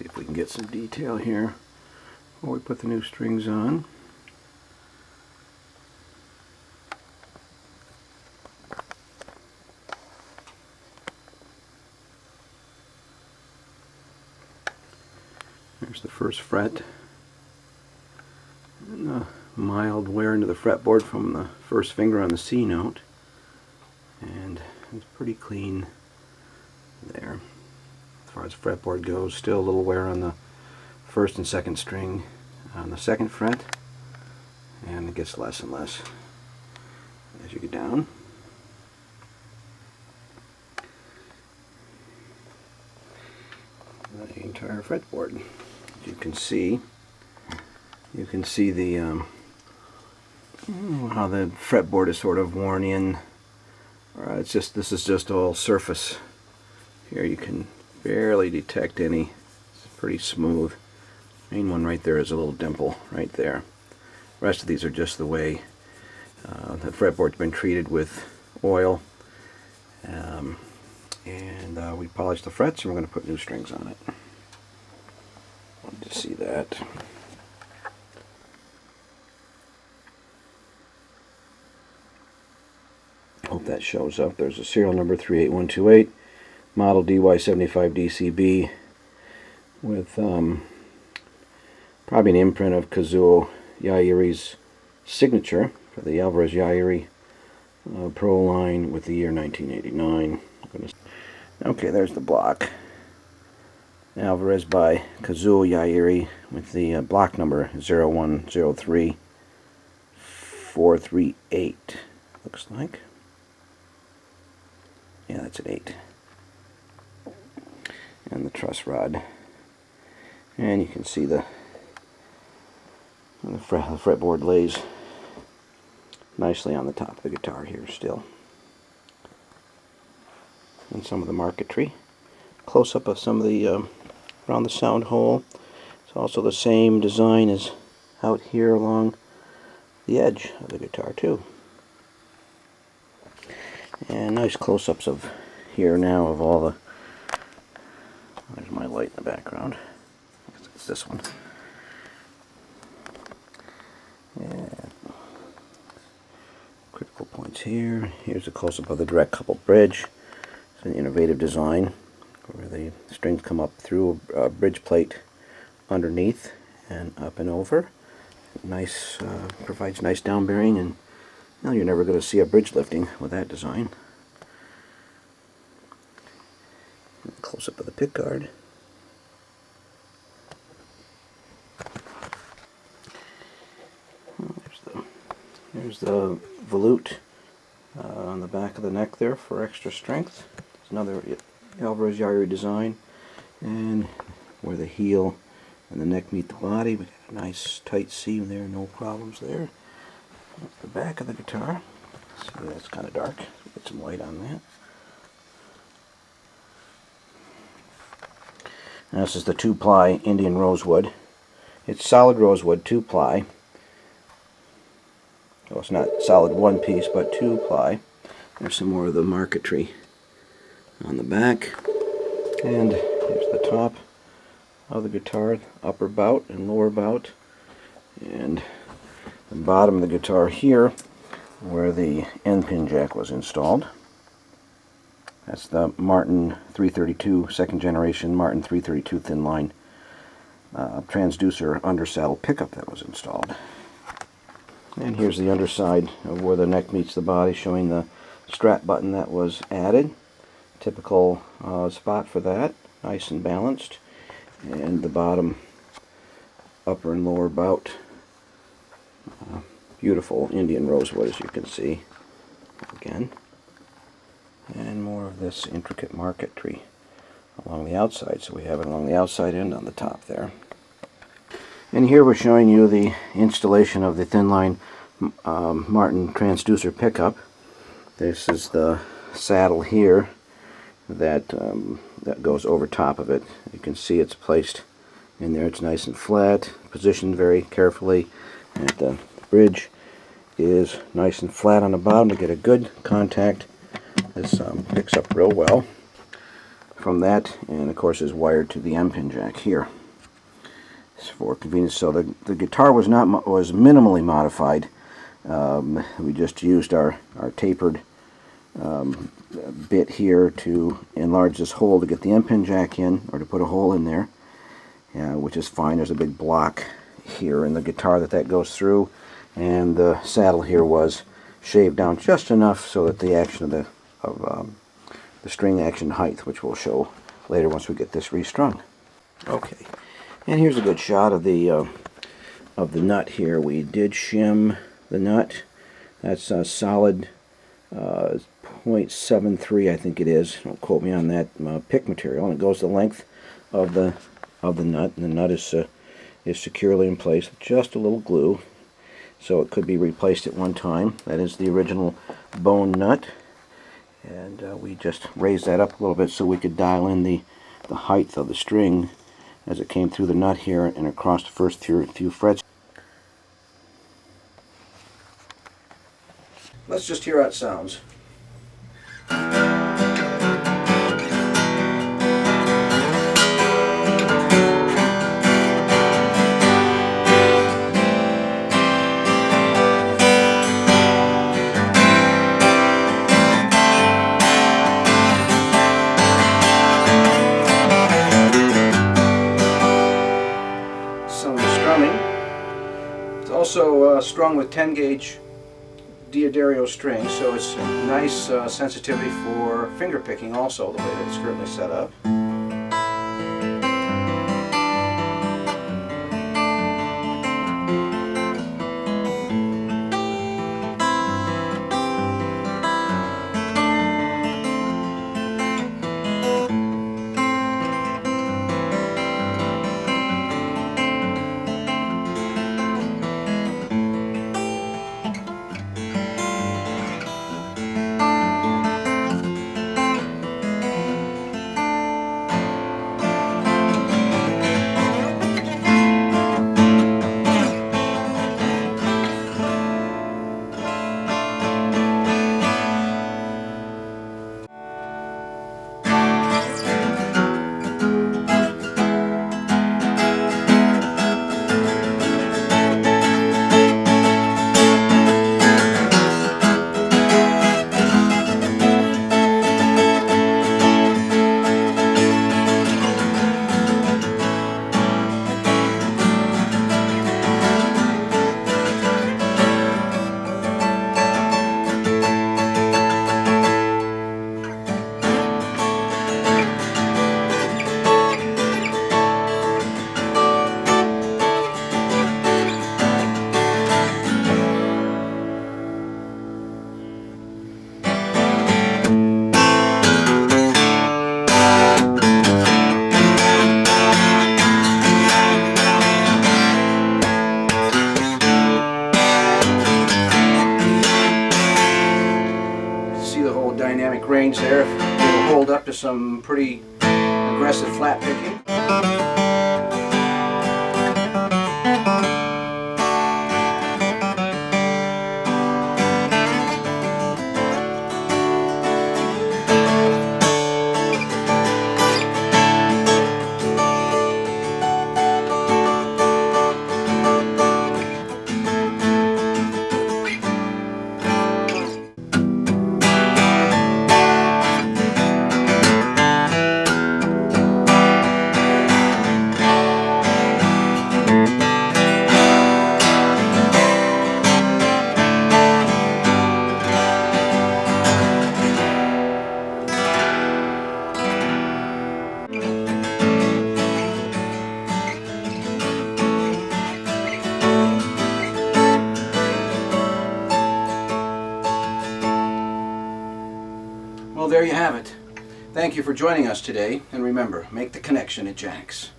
See if we can get some detail here before we put the new strings on. There's the first fret, and a mild wear into the fretboard from the first finger on the C note, and it's pretty clean there. As far as fretboard goes, still a little wear on the first and second string on the second fret, and it gets less and less as you get down. The entire fretboard. You can see the how the fretboard is sort of worn in. This is just all surface. Here you can barely detect any. It's pretty smooth. Main one right there is a little dimple right there. The rest of these are just the way the fretboard's been treated with oil, and we polished the frets, and we're going to put new strings on it. Wanted to see that. Hope that shows up. There's a serial number 38128, model DY75 DCB, with probably an imprint of Kazuo Yairi's signature for the Alvarez Yairi Pro line with the year 1989. Okay, there's the block. Alvarez by Kazuo Yairi with the block number 0103438. Looks like. Yeah, that's an 8. And the truss rod. And you can see the fretboard lays nicely on the top of the guitar here still. And some of the marquetry. Close up of some of the around the sound hole. It's also the same design as out here along the edge of the guitar too. And nice close-ups of here now of all the. There's my light in the background. It's this one. Yeah. Critical points here. Here's a close-up of the direct coupled bridge. It's an innovative design where the strings come up through a bridge plate underneath and up and over. Nice, provides nice down bearing, and now you're never going to see a bridge lifting with that design. Close up of the pickguard. There's the volute on the back of the neck there for extra strength. It's another Alvarez Yairi design, and where the heel and the neck meet the body, we got a nice tight seam there, no problems there. That's the back of the guitar. See, that's kind of dark. Get some light on that. Now this is the 2-ply Indian rosewood. It's solid rosewood, 2-ply. Well, it's not solid one piece, but 2-ply. There's some more of the marquetry on the back. And here's the top of the guitar, upper bout and lower bout. And the bottom of the guitar here, where the end pin jack was installed. That's the Martin 332, second generation Martin 332 thin line transducer undersaddle pickup that was installed. And here's the underside of where the neck meets the body, showing the strap button that was added. Typical spot for that, nice and balanced. And the bottom, upper and lower bout. Beautiful Indian rosewood, as you can see. Again. And more of this intricate marquetry along the outside. So we have it along the outside and on the top there. And here we're showing you the installation of the thin line Martin transducer pickup. This is the saddle here that goes over top of it. You can see it's placed in there. It's nice and flat, positioned very carefully, and the bridge is nice and flat on the bottom to get a good contact. This picks up real well. from that, and of course is wired to the M-pin jack here. For convenience. So the guitar was minimally modified. We just used our tapered bit here to enlarge this hole to get the M-pin jack in, or to put a hole in there, which is fine. There's a big block here in the guitar that goes through, and the saddle here was shaved down just enough so that the action of the string action height, which we'll show later once we get this restrung. Okay. And here's a good shot of the nut here. We did shim the nut. That's a solid 0.73, I think it is. Don't quote me on that. Pick material, and it goes the length of the nut. And the nut is securely in place with just a little glue, so it could be replaced at one time. That is the original bone nut, and we just raised that up a little bit so we could dial in the height of the string as it came through the nut here and across the first few frets. Let's just hear how it sounds. Also strung with 10 gauge D'Addario strings, so it's nice sensitivity for finger picking also, the way that it's currently set up. Dynamic range there. It'll hold up to some pretty aggressive flat picking. Well, there you have it. Thank you for joining us today, and remember, make the connection at Jack's.